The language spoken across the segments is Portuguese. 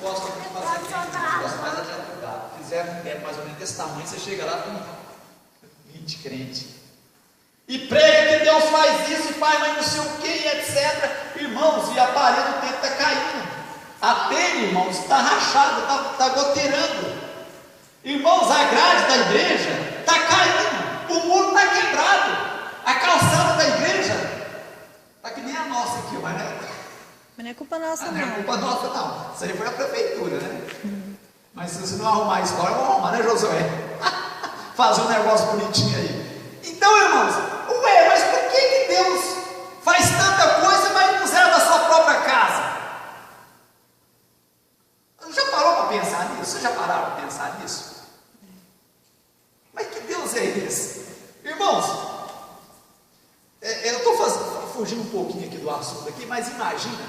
gostam de fazer aqui, gostam mais de advogado. Fizeram um tempo mais ou menos desse tamanho, você chega lá com 20 crentes. E prega que Deus faz isso, e faz mais não sei o que, e etc. Irmãos, e a parede do templo está caindo. A telha, irmãos, está rachada, está goteirando. Irmãos, a grade da igreja está caindo. O muro está quebrado. A calçada da igreja está que nem a nossa aqui, mas não é culpa nossa, não é culpa nossa, não. Isso aí foi a prefeitura, né? Mas se você não arrumar a história, eu vou arrumar, né, Josué? Fazer um negócio bonitinho aí. Então, irmãos, mas por que Deus faz tanta coisa, mas não serve a sua própria casa? Já parou para pensar nisso? Vocês já pararam para pensar nisso? Mas que Deus é esse? Irmãos, eu estou fugindo um pouquinho aqui do assunto aqui, mas imagina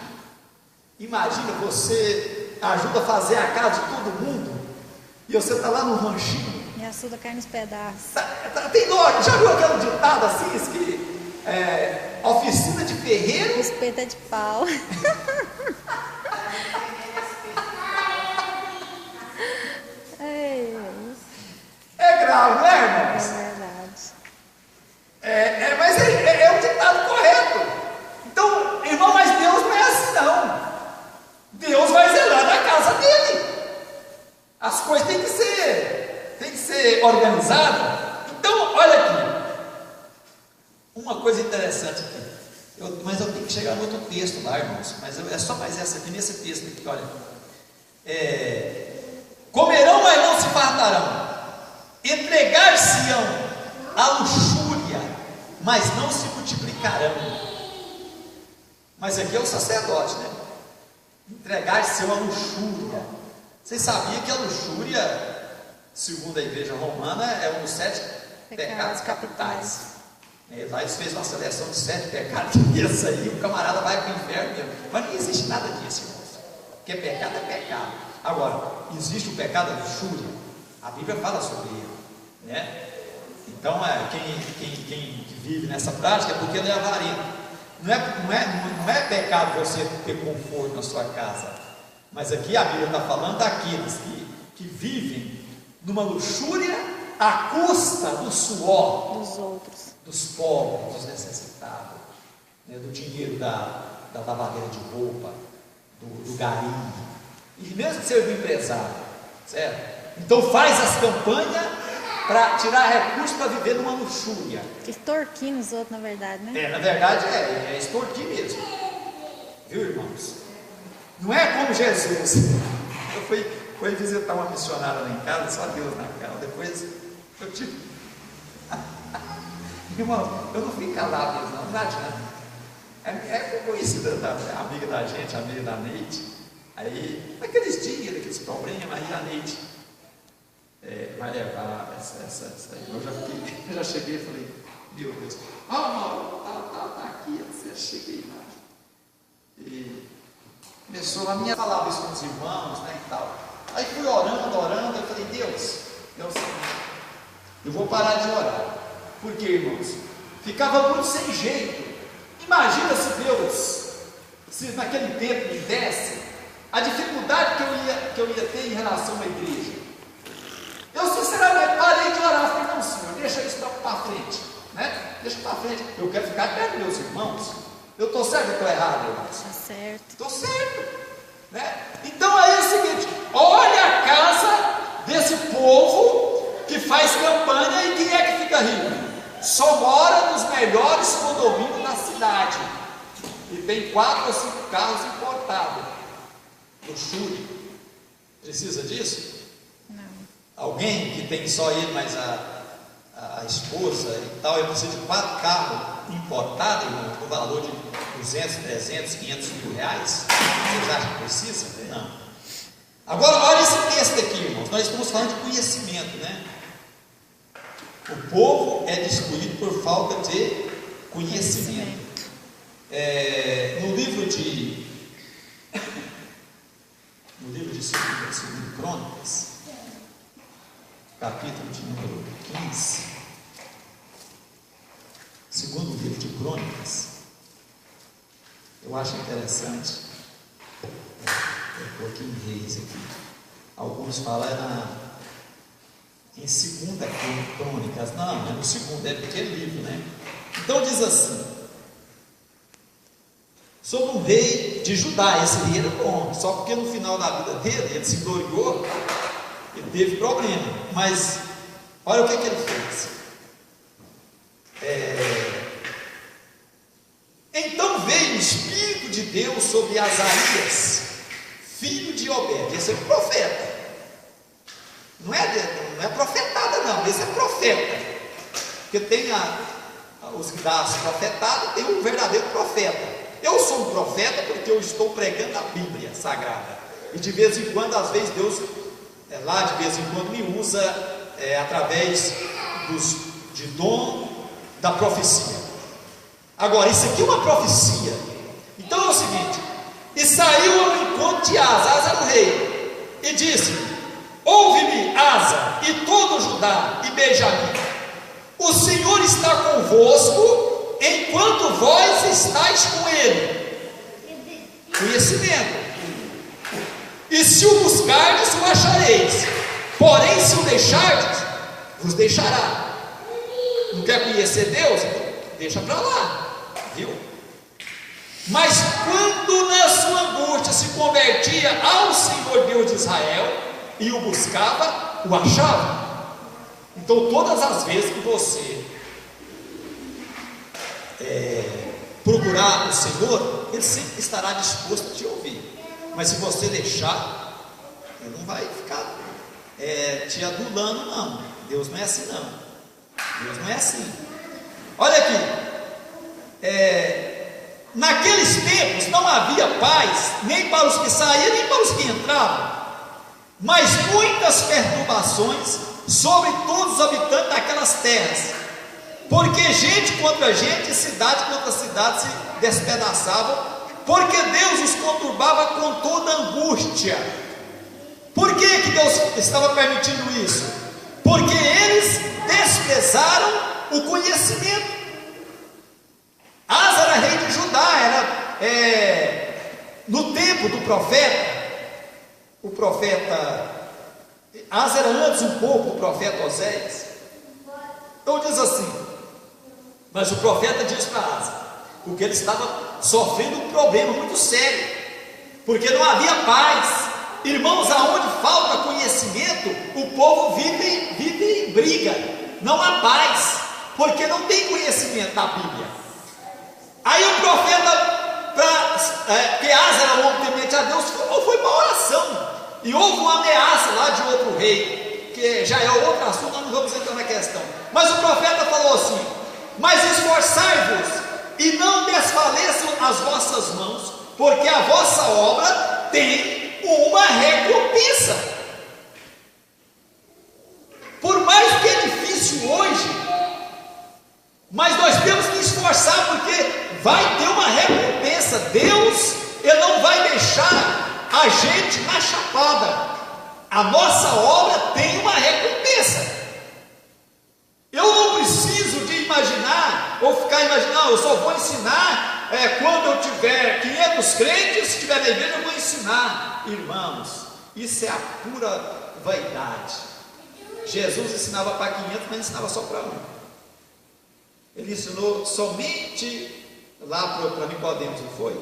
você ajuda a fazer a casa de todo mundo, e você está lá no ranchinho, e açuda cai nos pedaços. Tem dó, já viu aquele ditado assim, que oficina de ferreiro, espeta de pau. É grave, não é, irmãos? É verdade. Mas é um ditado correto. Então, irmão, mas Deus não é assim, não. Deus vai zelar na casa dele. As coisas têm que ser organizadas. Então, olha aqui. Uma coisa interessante aqui. Mas eu tenho que chegar no outro texto lá, irmãos. Mas é só mais essa aqui, nesse texto aqui, olha. Comerão, mas não se fartarão. Entregar-se-ão à luxúria, mas não se multiplicarão. Mas aqui é o sacerdote, né? Entregar-se-ão à luxúria. Vocês sabiam que a luxúria, segundo a igreja romana, é um dos 7 pecados capitais. Lá eles fez uma seleção de 7 pecados, e esse aí o camarada vai para o inferno mesmo. Mas não existe nada disso, irmãos. Porque pecado é pecado. Agora, existe o pecado da luxúria. A Bíblia fala sobre ele, né? Então, quem vive nessa prática é porque ele é avarento. Não é pecado você ter conforto na sua casa. Mas aqui a Bíblia está falando daqueles que vivem numa luxúria à custa do suor dos outros, dos pobres, dos necessitados, né? Do dinheiro da lavadeira de roupa, do garimpo, e mesmo ser do empresário, certo? Então faz as campanhas para tirar recursos para viver numa luxúria. Extorquindo os outros, na verdade, né? Na verdade é extorquir mesmo. Viu, irmãos? Não é como Jesus. Eu fui visitar uma missionária lá em casa, só Deus na casa. Depois eu tive. Irmão, eu não fui calado mesmo, não adianta. É conhecida, amiga da gente, amiga da Neide. Aí, naqueles dias, naqueles problemas, aí a Neide vai levar essa eu já cheguei e falei, meu Deus, tá aqui, eu cheguei lá. E começou a minha falava isso com os irmãos, né, e tal. Aí fui orando, eu falei, Deus, eu vou parar de orar. Por quê, irmãos? Ficava muito sem jeito. Imagina se Deus, se naquele tempo me desse a dificuldade que eu ia ter em relação à igreja. Eu sinceramente parei de orar. Falei, não, Senhor, deixa isso para frente, né? Deixa para frente. Eu quero ficar perto dos meus irmãos. Eu estou certo ou estou errado, irmãos? Está certo. Estou certo, né? Então aí é o seguinte: olha a casa desse povo que faz campanha, e quem é que fica rico? Só mora nos melhores condomínios da cidade e tem 4 ou 5 carros importados. Luxúria. Precisa disso? Não. Alguém que tem só ele, mas a esposa e tal, ele precisa de 4 carros importados, irmão, no valor de 200, 300, 500 mil reais? Vocês acham que precisa? Não. Agora, olha esse texto aqui, irmãos. Nós estamos falando de conhecimento, né? O povo é destruído por falta de conhecimento. No livro de 2 Crônicas, capítulo de número 15, segundo livro de Crônicas, eu acho interessante. Aqui em Reis aqui. Alguns falam em 2 Crônicas. Não, é no segundo, é porque é livro, né? Então diz assim: sobre um rei de Judá. Esse rei era bom, só porque no final da vida dele, ele se gloriou, ele teve problema. Mas olha o que ele fez. Então veio o Espírito de Deus sobre Azarias, filho de Obed. Esse é o profeta. Não é profetada, não. Esse é profeta. Porque tem os que dão as profetadas, tem o verdadeiro profeta. Eu sou um profeta porque eu estou pregando a Bíblia Sagrada. E de vez em quando, às vezes, Deus lá de vez em quando me usa através de dom da profecia. Agora, isso aqui é uma profecia. Então é o seguinte: e saiu ao encontro de Asa. Asa era o rei, e disse: ouve-me, Asa, e todo Judá e Benjamim, o Senhor está convosco, enquanto vós estáis com ele. Conhecimento. E se o buscardes, o achareis. Porém, se o deixardes, vos deixará. Não quer conhecer Deus? Deixa para lá. Viu? Mas quando na sua angústia se convertia ao Senhor Deus de Israel e o buscava, o achava. Então todas as vezes que você procurar o Senhor, Ele sempre estará disposto a te ouvir. Mas se você deixar, Ele não vai ficar te adulando, não. Deus não é assim, não. Deus não é assim. Olha aqui. Naqueles tempos não havia paz, nem para os que saíam, nem para os que entravam, mas muitas perturbações sobre todos os habitantes daquelas terras, porque gente contra gente, cidade contra cidade se despedaçavam, porque Deus os conturbava com toda angústia. Por que Deus estava permitindo isso? Porque eles desprezaram o conhecimento. Asa era rei de Judá, no tempo do profeta, o profeta Asa era antes um pouco do profeta Oséias. Então diz assim, mas o profeta diz para Asa, porque ele estava sofrendo um problema muito sério, porque não havia paz. Irmãos, aonde falta conhecimento, o povo vive em briga, não há paz, porque não tem conhecimento da Bíblia. Aí o profeta, que Asa era um homem temente a Deus, foi para a oração, e houve uma ameaça lá de outro rei, que já é outro assunto, nós não vamos entrar na questão. Mas o profeta falou assim: mas esforçai-vos, e não desfaleçam as vossas mãos, porque a vossa obra tem uma recompensa. Por mais que é difícil hoje, mas nós temos que esforçar, porque vai ter uma recompensa. Deus, Ele não vai deixar a gente na chapada. A nossa obra tem uma recompensa. Eu não preciso de imaginar, ou ficar imaginando, eu só vou ensinar quando eu tiver 500 crentes, se estiver na igreja eu vou ensinar. Irmãos, isso é a pura vaidade. Jesus ensinava para 500, mas ensinava só para um. Ele ensinou somente lá para Nicodemos, não foi?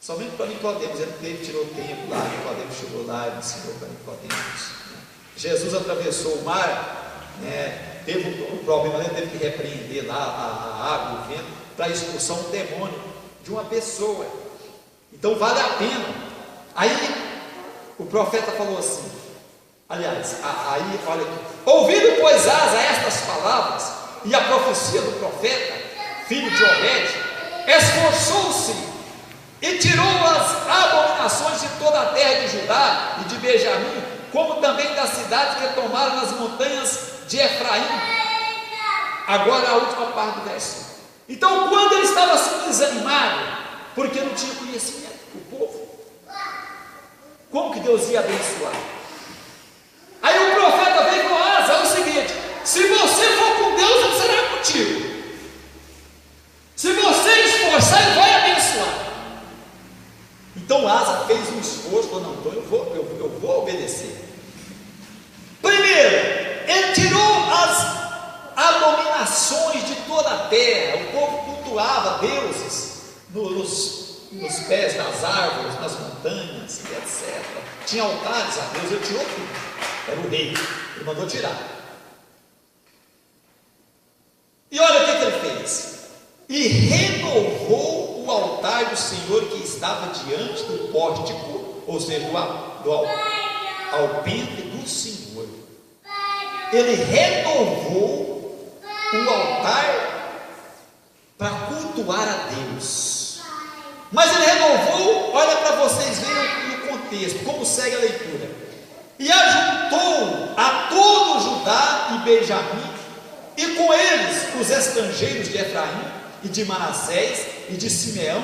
Somente para Nicodemos. Ele tirou tempo lá, Nicodemos chegou lá e ensinou para Nicodemos. Jesus atravessou o mar, teve um problema, ele teve que repreender lá a água, o vento, para expulsar um demônio de uma pessoa. Então vale a pena. Aí o profeta falou assim, aliás, aí olha aqui: ouvindo pois Asa estas palavras e a profecia do profeta, filho de Obed, esforçou-se e tirou as abominações de toda a terra de Judá e de Benjamim, como também das cidades que tomaram nas montanhas de Efraim. Agora a última parte do verso. Então, quando ele estava assim desanimado, porque não tinha conhecimento, o povo, como que Deus ia abençoar? Aí o profeta veio e falou: Asa, é o seguinte, se você for com Deus, Ele será contigo. Se você esforçar, Ele vai abençoar. Então Asa fez um esforço, falou: não, então eu vou obedecer. Primeiro, ele tirou as abominações de toda a terra. O povo cultuava deuses nos pés das árvores, nas montanhas e etc. Tinha altares a Deus, ele tirou tudo. Era o rei, ele mandou tirar. E olha o que ele fez: e renovou o altar do Senhor que estava diante do pórtico, ou seja, do alpendre do Senhor. Ele renovou o altar para cultuar a Deus. Mas ele renovou, olha para vocês verem o contexto, como segue a leitura: e ajuntou a todo Judá e Benjamim, e com eles os estrangeiros de Efraim e de Manassés e de Simeão,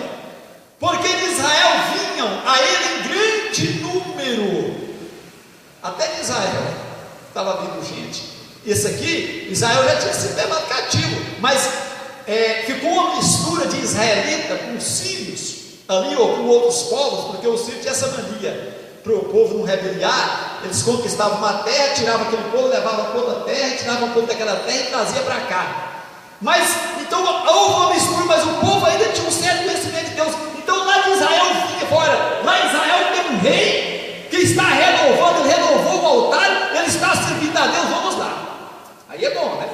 porque de Israel vinham a ele em grande número. Até de Israel estava vindo gente. Esse aqui, Israel já tinha sido levado cativo, mas ficou uma mistura de israelita com sírios ali, ou com outros povos, porque os sírios tinham essa mania, para o povo não rebeliar. Eles conquistavam uma terra, tiravam aquele povo, levavam para outra terra, tiravam o povo daquela terra e traziam para cá. Mas, então, houve uma mistura, mas o povo ainda tinha um certo conhecimento de Deus. Então, lá de Israel vinha fora, lá em Israel tem um rei que está renovando, ele renovou o altar, ele está servindo a Deus, vamos lá. Aí é bom, né?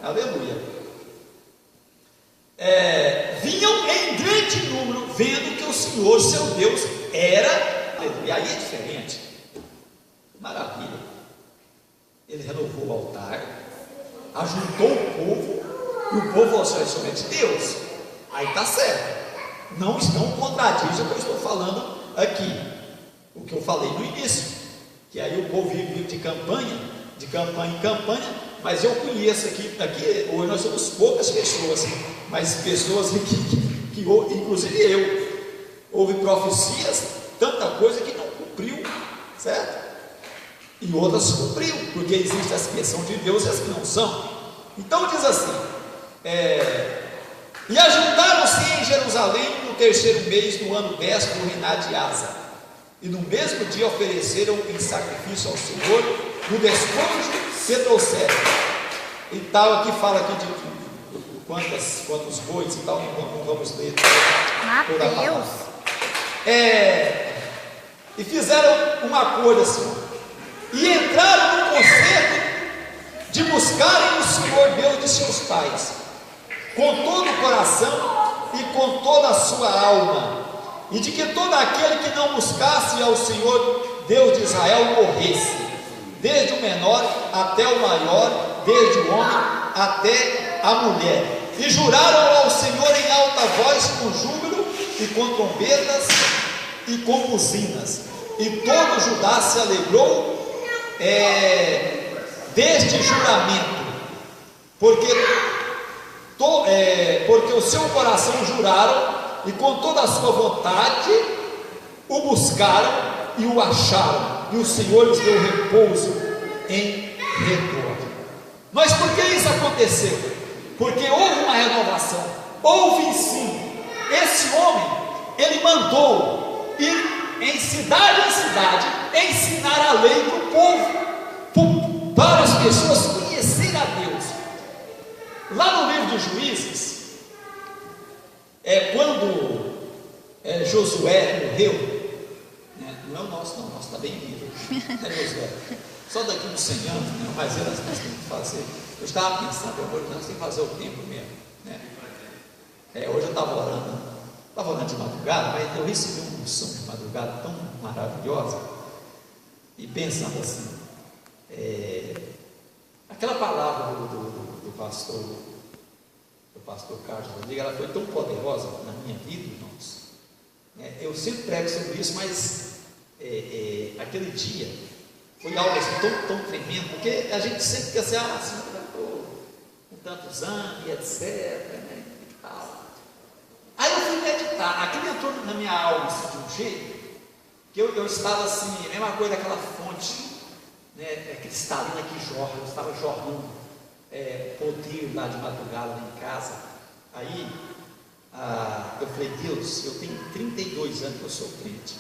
Aleluia. Vinham em grande número, vendo que o Senhor, seu Deus, era, e aí é diferente. Maravilha. Ele renovou o altar, ajuntou o povo, e o povo falou assim: somente Deus. Aí está certo. Não contradiz o que eu estou falando aqui, o que eu falei no início, que aí o povo vive de campanha em campanha. Mas eu conheço aqui hoje nós somos poucas pessoas, mas pessoas que inclusive eu, houve profecias, tanta coisa que não cumpriu, certo? E outras cumpriu, porque existe as que são de Deus e as que não são. Então diz assim: e ajuntaram-se em Jerusalém no terceiro mês do ano 10 do reinado de Asa, e no mesmo dia ofereceram em sacrifício ao Senhor no despojo que trouxeram. E tal, aqui fala aqui de quantos bois e tal, não vamos ler toda a palavra. E fizeram uma coisa assim, e entraram no concerto de buscarem o Senhor Deus de seus pais, com todo o coração e com toda a sua alma, e de que todo aquele que não buscasse ao Senhor Deus de Israel morresse, desde o menor até o maior, desde o homem até a mulher. E juraram ao Senhor em alta voz, com júbilo e com trombetas e com buzinas. E todo Judá se alegrou deste juramento, porque o seu coração juraram, e com toda a sua vontade o buscaram e o acharam, e o Senhor lhes deu repouso em redor. Mas por que isso aconteceu? Porque houve uma renovação, houve ensino. Esse homem, ele mandou ir em cidade ensinar a lei para o povo, para as pessoas conhecerem a Deus. Lá no livro de Juízes, quando Josué morreu, não é o nosso, não, o nosso está bem vivo, Josué, só daqui uns 100 anos, mas nós temos que fazer. Eu estava pensando, hoje nós temos que fazer o tempo mesmo, né? Hoje eu estava orando de madrugada, mas eu recebi uma unção de madrugada tão maravilhosa, e pensando assim, aquela palavra do pastor Carlos Rodrigues, ela foi tão poderosa na minha vida, irmãos. Eu sempre prego sobre isso, mas aquele dia foi algo assim tão tremendo, porque a gente sempre quer ser assim, com tantos anos e etc, né, e tal. Aí eu fui meditar, aquilo entrou na minha alma assim, de um jeito, que eu estava assim, a mesma coisa daquela fonte, né, cristalina que jorra, eu estava jorrando poder lá de madrugada, lá em casa. Aí eu falei, Deus, eu tenho 32 anos que eu sou crente.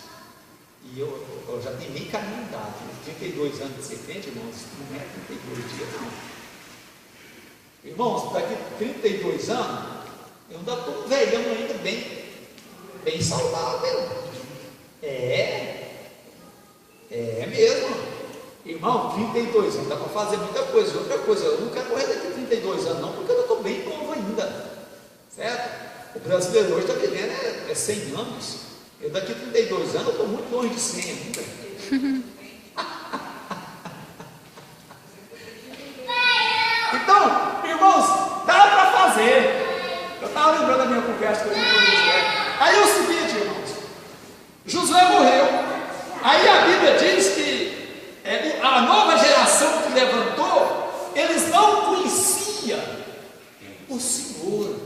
E eu já tenho meio caminho andado. 32 anos de ser crente, irmãos, não é 32 dias, não. Irmãos, daqui a 32 anos, eu ainda estou um velhão ainda bem saudável. É mesmo. Irmão, 32 anos, dá para fazer muita coisa. Outra coisa, eu não quero morrer daqui a 32 anos, não, porque eu estou bem novo ainda. Certo? O brasileiro hoje está vivendo 100 anos. Eu daqui a 32 anos eu estou muito longe de 100 ainda. Então, irmãos, dá para fazer. Eu estava lembrando da minha conversa com o Josué. Aí é o seguinte, irmãos, Josué morreu. Aí a Bíblia diz que a nova geração que levantou, eles não conheciam o Senhor,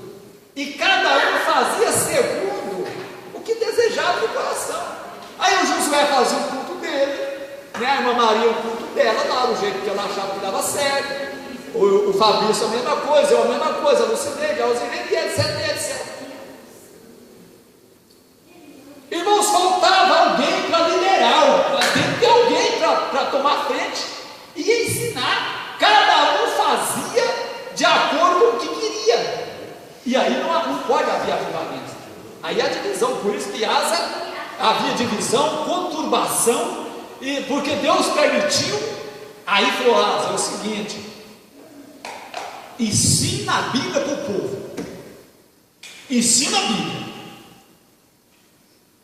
e cada um fazia segundo o que desejava no coração. Aí o Josué fazia o culto dele, né? A irmã Maria o culto dela, lá do jeito que ela achava que dava certo, o Fabrício a mesma coisa, eu a mesma coisa, a Lucineide, a Alzineide, etc. Irmãos, faltava alguém para liderar, tem que ter alguém para tomar frente e ensinar. Cada um fazia de acordo com o que queria, e aí não pode haver avivamento. Aí a divisão, por isso que Asa havia divisão, conturbação, e porque Deus permitiu. Aí falou: Asa, é o seguinte, ensina a Bíblia para o povo, ensina a Bíblia.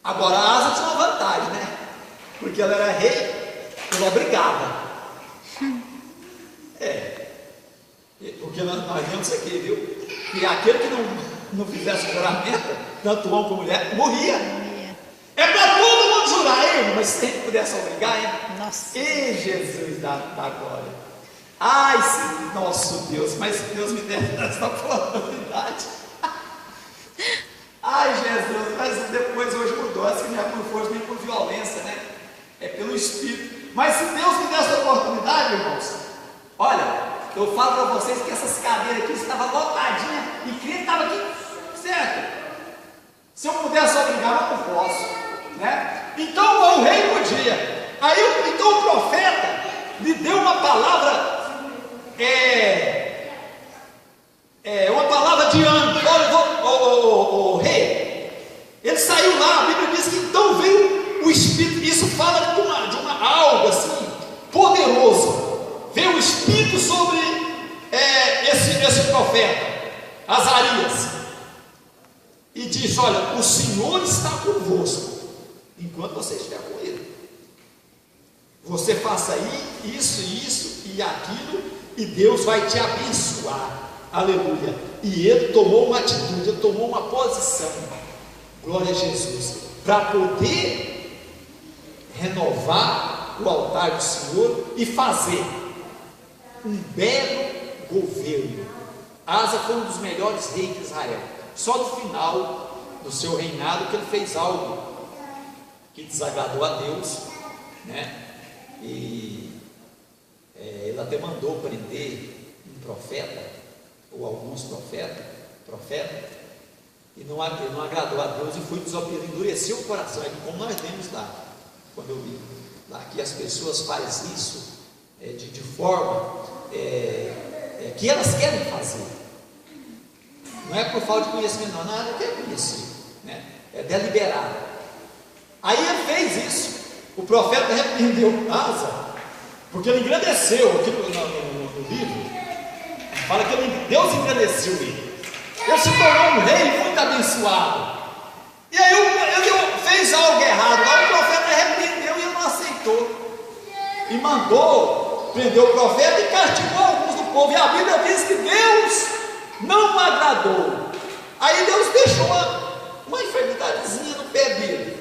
Agora a Asa tinha uma vantagem, né? Porque ela era rei, ela obrigava. Porque nós vemos isso aqui, viu? Que aquele que não fizesse juramento, tanto homem como mulher, morria. É para todo mundo jurar, hein? Mas se quem pudesse obrigar, hein? Nossa. E Jesus da glória. Ai, nosso Deus, mas se Deus me der essa oportunidade. Ai, Jesus, mas depois hoje mudou, assim, não é por força nem por violência, né? É pelo Espírito. Mas se Deus me der essa oportunidade, irmãos, olha, eu falo para vocês que essas cadeiras aqui estavam lotadinhas e crente estava aqui, certo? Se eu pudesse obrigar, eu não posso, né? Então o rei podia. Aí então o profeta lhe deu uma palavra, uma palavra de ânimo. O rei, ele saiu lá, a Bíblia diz que então veio o Espírito. Isso fala de uma algo assim poderoso. Veio o Espírito sobre esse profeta Azarias e disse: olha, o Senhor está convosco enquanto você estiver com ele. Você faça isso e aquilo, e Deus vai te abençoar. Aleluia. E ele tomou uma atitude, ele tomou uma posição, glória a Jesus, para poder renovar o altar do Senhor e fazer um belo governo. Asa foi um dos melhores reis de Israel. Só no final do seu reinado que ele fez algo que desagradou a Deus, né? E ele até mandou prender um profeta, ou alguns profetas, e não agradou a Deus e foi desobediente, endureceu o coração. Como nós vemos lá, quando eu vi lá que as pessoas fazem isso de forma que elas querem fazer, não é por falta de conhecimento, não ela quer conhecer, né? É deliberado. Aí ele fez isso. O profeta repreendeu Asa, porque ele engrandeceu. Aqui no livro fala que Deus engrandeceu ele. Ele se tornou um rei muito abençoado. E aí ele fez algo errado. Lá o profeta repreendeu e ele não aceitou. E mandou prender o profeta e castigou alguns do povo. E a Bíblia diz que Deus não agradou. Aí Deus deixou uma enfermidadezinha no pé dele.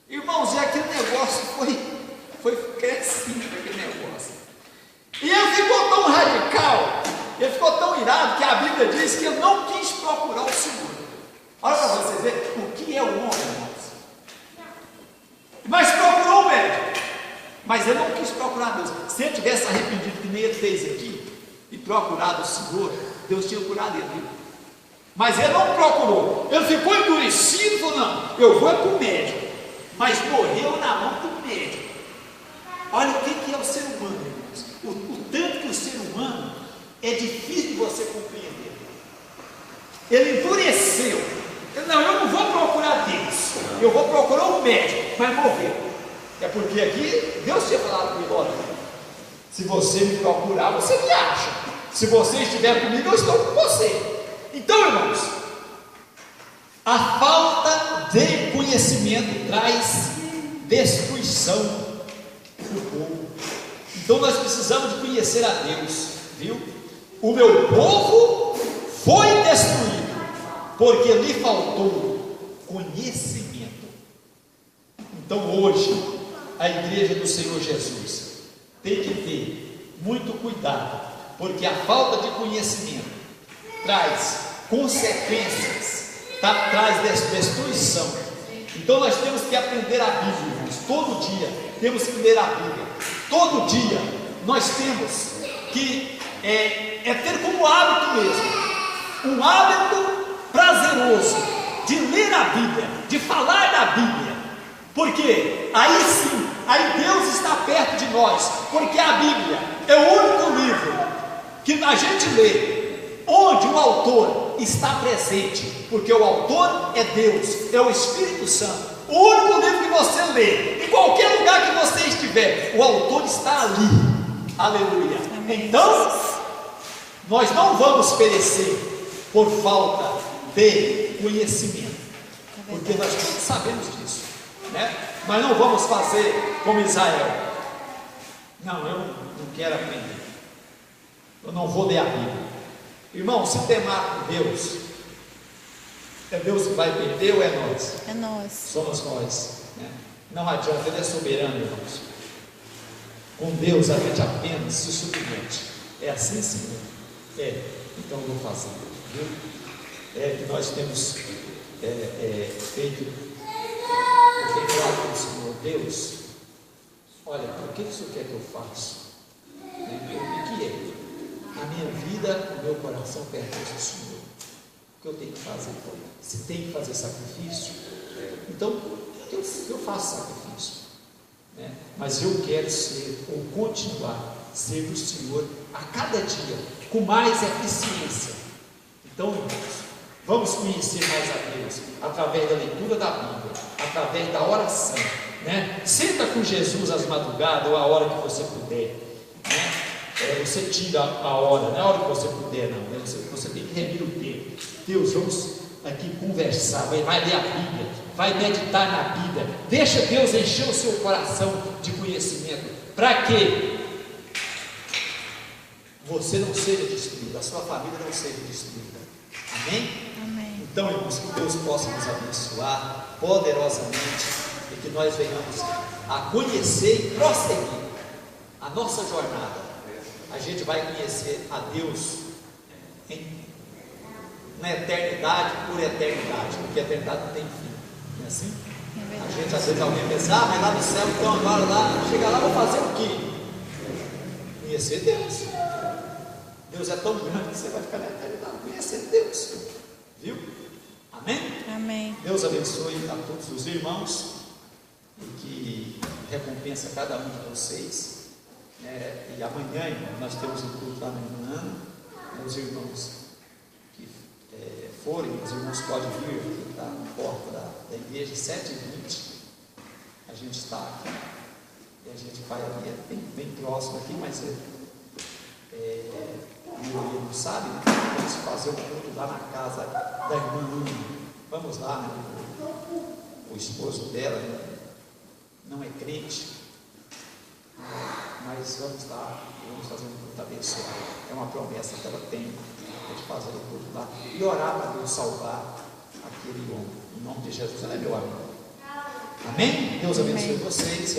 Irmãos, e aquele negócio foi crescendo, aquele negócio. E ele ficou tão radical, ele ficou tão irado, que a Bíblia diz que ele não quis procurar o Senhor. Olha para vocês verem o que é o homem, irmãos. Mas procurou o médico, mas ele não quis procurar Deus. Se ele tivesse arrependido, que nem ele fez aqui, e procurado o Senhor, Deus tinha curado ele. Mas ele não procurou, ele ficou endurecido e falou: não, eu vou para o médico, mas morreu na mão do médico. Olha o que é o ser humano, irmãos. O tanto que o ser humano é difícil de você compreender. Ele endureceu. Ele, não, eu não vou procurar Deus, eu vou procurar um médico, mas morreu. É porque aqui Deus tinha falado com ele: olha, se você me procurar, você me acha. Se você estiver comigo, eu estou com você. Então, irmãos, a falta de conhecimento traz destruição para o povo. Então nós precisamos de conhecer a Deus, viu? O meu povo foi destruído porque lhe faltou conhecimento. Então hoje a igreja do Senhor Jesus tem que ter muito cuidado, porque a falta de conhecimento traz consequências, traz destruição. Então nós temos que aprender a Bíblia, irmãos. Todo dia temos que ler a Bíblia. Todo dia nós temos que ter como hábito mesmo, um hábito prazeroso de ler a Bíblia, de falar da Bíblia, porque aí sim, aí Deus está perto de nós, porque a Bíblia é o único livro que a gente lê onde o autor está presente, porque o autor é Deus, é o Espírito Santo. O único livro que você lê, em qualquer lugar que você estiver, o autor está ali. Aleluia. Então, nós não vamos perecer por falta de conhecimento, porque nós sabemos disso, né? Mas não vamos fazer como Israel. Não, eu não quero aprender, eu não vou ler a Bíblia. Irmão, se temar por Deus, é Deus que vai perder ou é nós? É nós. Somos nós, né? Não adianta, Ele é soberano, irmãos. Com Deus a gente apenas se submete. É assim, Senhor? É, então eu vou fazer, viu? É que nós temos feito, eu tenho falado com o Senhor: Deus, olha, o que o Senhor quer que eu faça? O que é? A minha vida, o meu coração pertence ao Senhor. O que eu tenho que fazer? Se tem que fazer sacrifício, então eu faço sacrifício, né? Mas eu quero ser, ou continuar, ser do Senhor a cada dia, com mais eficiência. Então, irmãos, vamos conhecer mais a Deus através da leitura da Bíblia, através da oração, né? Senta com Jesus às madrugadas ou a hora que você puder, né? Você tira a hora, não é a hora que você puder, não, né? Você tem que remir o tempo. Deus, vamos aqui conversar, vai ler a Bíblia, vai meditar na Bíblia, deixa Deus encher o seu coração de conhecimento, para que você não seja destruído, a sua família não seja destruída. Amém? Amém. Então, irmãos, que Deus possa nos abençoar poderosamente e que nós venhamos a conhecer e prosseguir a nossa jornada. A gente vai conhecer a Deus na eternidade, por eternidade, porque a eternidade não tem fim, não é assim? A gente, às vezes, alguém pensa: mas lá no céu, então agora lá, chega lá, vou fazer o quê? Conhecer Deus. Deus é tão grande que você vai ficar na eternidade conhecendo Deus, viu? Amém? Amém. Deus abençoe a todos os irmãos e que recompensa cada um de vocês. E amanhã, irmão, nós temos um culto lá na manhã. Os irmãos que forem, os irmãos podem vir aqui, está na porta da igreja, 7h20. A gente está aqui e a gente vai ali, bem próximo aqui, mas a maioria não sabe, né? Vamos fazer um culto lá na casa da irmã Ana. Vamos lá, né? O esposo dela, né, não é crente, mas vamos lá, vamos fazer um culto abençoado. É uma promessa que ela tem, de fazer o culto lá e orar para Deus salvar aquele homem. Em nome de Jesus, ela é meu amigo. Amém? Deus abençoe vocês.